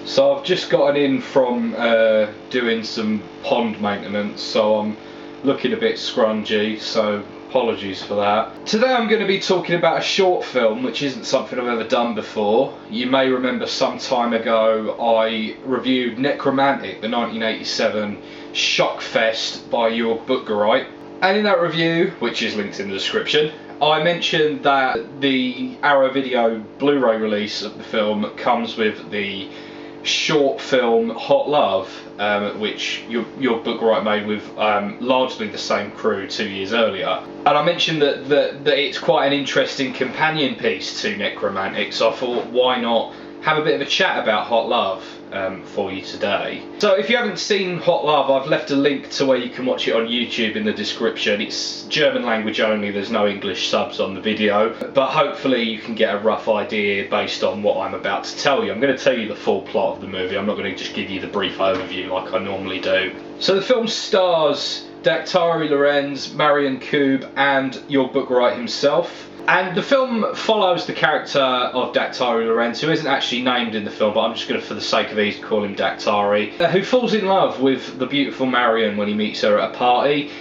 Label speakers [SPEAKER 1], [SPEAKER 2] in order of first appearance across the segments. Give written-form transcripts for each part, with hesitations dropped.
[SPEAKER 1] So I've just gotten in from doing some pond maintenance, so I'm looking a bit scrungy, so apologies for that. Today I'm going to be talking about a short film, which isn't something I've ever done before. You may remember some time ago I reviewed Nekromantik, the 1987 shock fest by Jorg Buttgereit. And in that review, which is linked in the description, I mentioned that the Arrow Video Blu-ray release of the film comes with the short film Hot Love, which Jorg Buttgereit made with largely the same crew 2 years earlier. And I mentioned that it's quite an interesting companion piece to Nekromantik, so I thought, why not have a bit of a chat about Hot Love for you today. So if you haven't seen Hot Love, I've left a link to where you can watch it on YouTube in the description. It's German language only, there's no English subs on the video, but hopefully you can get a rough idea based on what I'm about to tell you. I'm going to tell you the full plot of the movie, I'm not going to just give you the brief overview like I normally do. So the film stars Daktari Lorenz, Marion Koob and Jorg Buttgereit himself. And the film follows the character of Daktari Lorenz, who isn't actually named in the film, but I'm just going to, for the sake of ease, call him Daktari, who falls in love with the beautiful Marion when he meets her at a party,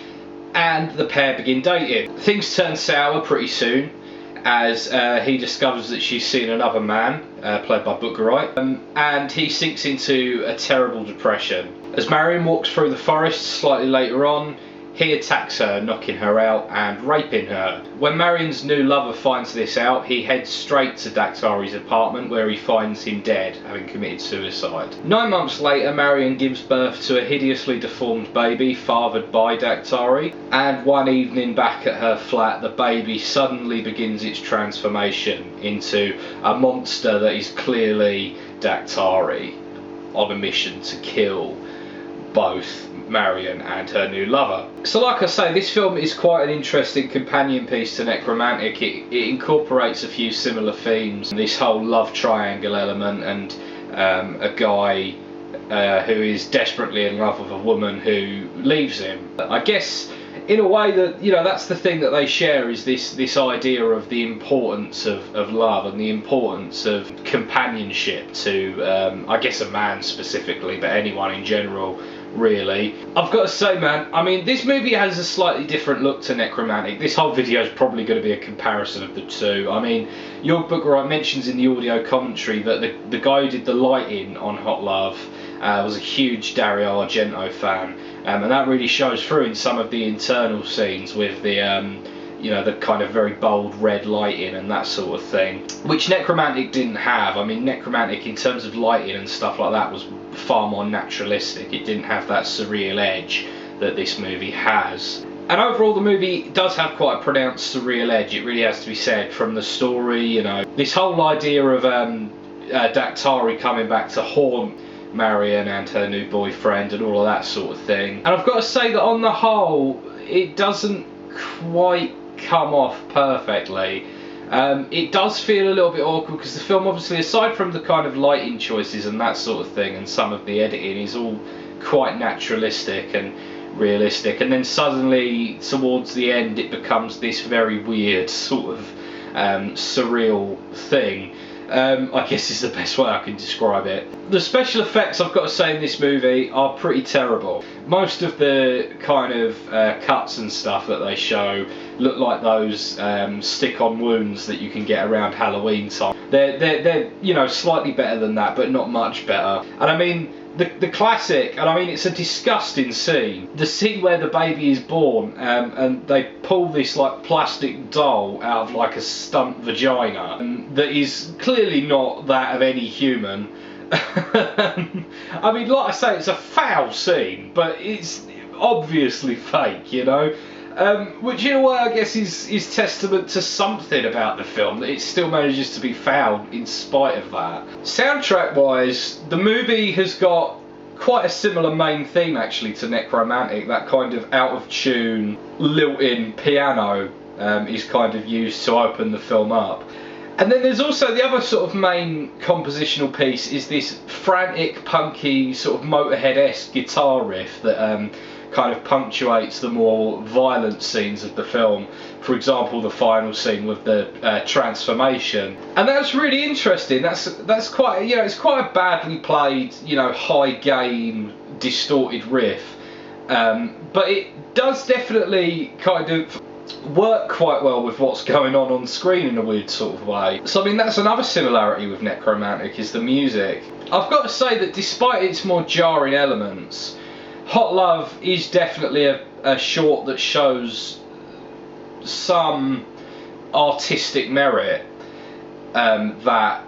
[SPEAKER 1] and the pair begin dating. Things turn sour pretty soon, as he discovers that she's seen another man, played by Buttgereit, and he sinks into a terrible depression. As Marion walks through the forest slightly later on, he attacks her, knocking her out and raping her. When Marion's new lover finds this out, he heads straight to Daktari's apartment, where he finds him dead, having committed suicide. 9 months later, Marion gives birth to a hideously deformed baby fathered by Daktari, and one evening back at her flat, the baby suddenly begins its transformation into a monster that is clearly Daktari, on a mission to kill both Marion and her new lover. So like I say, this film is quite an interesting companion piece to Nekromantik. It incorporates a few similar themes, this whole love triangle element, and a guy who is desperately in love with a woman who leaves him. I guess in a way that, you know, that's the thing that they share, is this idea of the importance of love and the importance of companionship to I guess a man specifically, but anyone in general really. I've got to say, man, I mean, this movie has a slightly different look to Nekromantik. This whole video is probably going to be a comparison of the two. I mean, Jorg Buttgereit mentions in the audio commentary that the guy who did the lighting on Hot Love was a huge Dario Argento fan, and that really shows through in some of the internal scenes with the you know, the kind of very bold red lighting and that sort of thing, which Nekromantik didn't have. I mean, Nekromantik, in terms of lighting and stuff like that, was far more naturalistic. It didn't have that surreal edge that this movie has. And overall, the movie does have quite a pronounced surreal edge, it really has to be said, from the story, you know. This whole idea of Daktari coming back to haunt Marion and her new boyfriend and all of that sort of thing. And I've got to say that on the whole, it doesn't quite come off perfectly. It does feel a little bit awkward, because the film, obviously, aside from the kind of lighting choices and that sort of thing, and some of the editing, is all quite naturalistic and realistic, and then suddenly towards the end it becomes this very weird sort of surreal thing. I guess is the best way I can describe it. The special effects, I've got to say, in this movie are pretty terrible. Most of the kind of cuts and stuff that they show look like those stick-on wounds that you can get around Halloween time. They're you know, slightly better than that, but not much better. And I mean, the classic, and I mean, it's a disgusting scene. The scene where the baby is born, and they pull this like plastic doll out of like a stunt vagina that is clearly not that of any human. I mean, like I say, it's a foul scene, but it's obviously fake, you know. Which in a way, I guess, is testament to something about the film, that it still manages to be foul in spite of that. Soundtrack wise, the movie has got quite a similar main theme actually to Nekromantik. That kind of out of tune, lilting piano is kind of used to open the film up. And then there's also the other sort of main compositional piece, is this frantic, punky, sort of Motorhead-esque guitar riff that kind of punctuates the more violent scenes of the film. For example, the final scene with the transformation, and that's really interesting. That's quite, you know, it's quite a badly played, you know, high gain distorted riff, but it does definitely kind of work quite well with what's going on screen in a weird sort of way. So I mean, that's another similarity with Nekromantik, is the music. I've got to say that despite its more jarring elements, Hot Love is definitely a short that shows some artistic merit that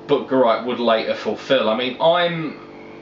[SPEAKER 1] Buttgereit would later fulfill. I mean, I'm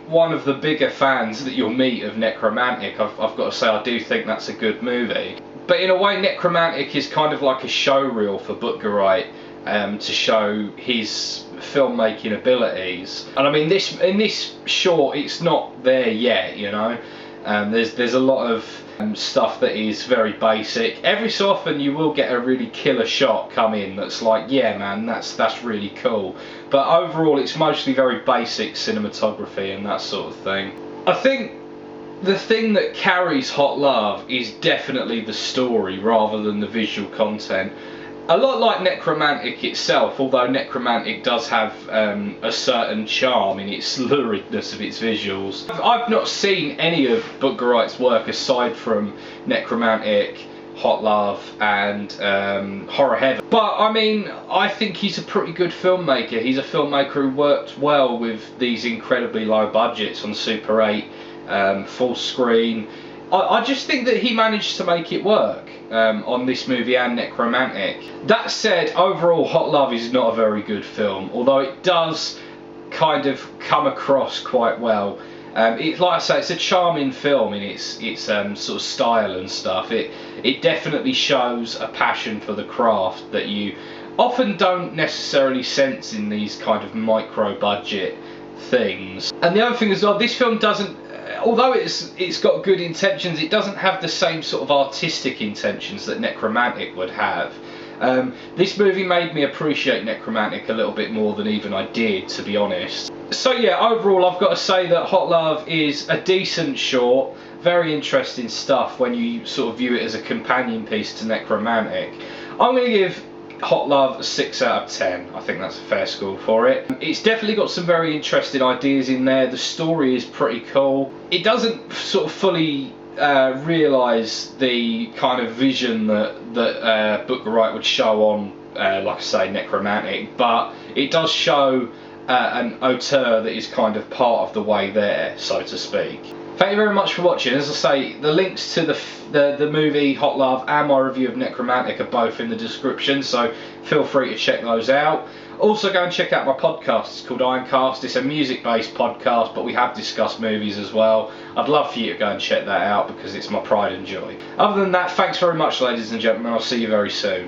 [SPEAKER 1] one of the bigger fans that you'll meet of Nekromantik. I've got to say, I do think that's a good movie. But in a way, Nekromantik is kind of like a showreel for Buttgereit to show his filmmaking abilities. And I mean, in this short, it's not there yet, you know. There's a lot of stuff that is very basic. Every so often you will get a really killer shot come in that's like, yeah man, that's really cool. But overall it's mostly very basic cinematography and that sort of thing. I think the thing that carries Hot Love is definitely the story rather than the visual content. A lot like Nekromantik itself, although Nekromantik does have a certain charm in its luricness of its visuals. I've not seen any of Buttgereit's work aside from Nekromantik, Hot Love and Horror Heaven. But I mean, I think he's a pretty good filmmaker. He's a filmmaker who worked well with these incredibly low budgets on Super 8, full screen. I just think that he managed to make it work on this movie and Nekromantik. That said, overall Hot Love is not a very good film, although it does kind of come across quite well. It's like I say, it's a charming film in its sort of style and stuff. It definitely shows a passion for the craft that you often don't necessarily sense in these kind of micro budget things. And the other thing as well, this film doesn't, although it's got good intentions, it doesn't have the same sort of artistic intentions that Nekromantik would have. This movie made me appreciate Nekromantik a little bit more than even I did, to be honest. So yeah, overall I've got to say that Hot Love is a decent short, very interesting stuff when you sort of view it as a companion piece to Nekromantik. I'm going to give Hot Love a 6 out of 10. I think that's a fair score for it. It's definitely got some very interesting ideas in there. The story is pretty cool. It doesn't sort of fully realise the kind of vision that Buttgereit would show on, like I say, Nekromantik, but it does show an auteur that is kind of part of the way there, so to speak. Thank you very much for watching. As I say, the links to the movie Hot Love and my review of Nekromantik are both in the description, so feel free to check those out. Also go and check out my podcast. It's called Ironcast. It's a music-based podcast, but we have discussed movies as well. I'd love for you to go and check that out because it's my pride and joy. Other than that, thanks very much, ladies and gentlemen. I'll see you very soon.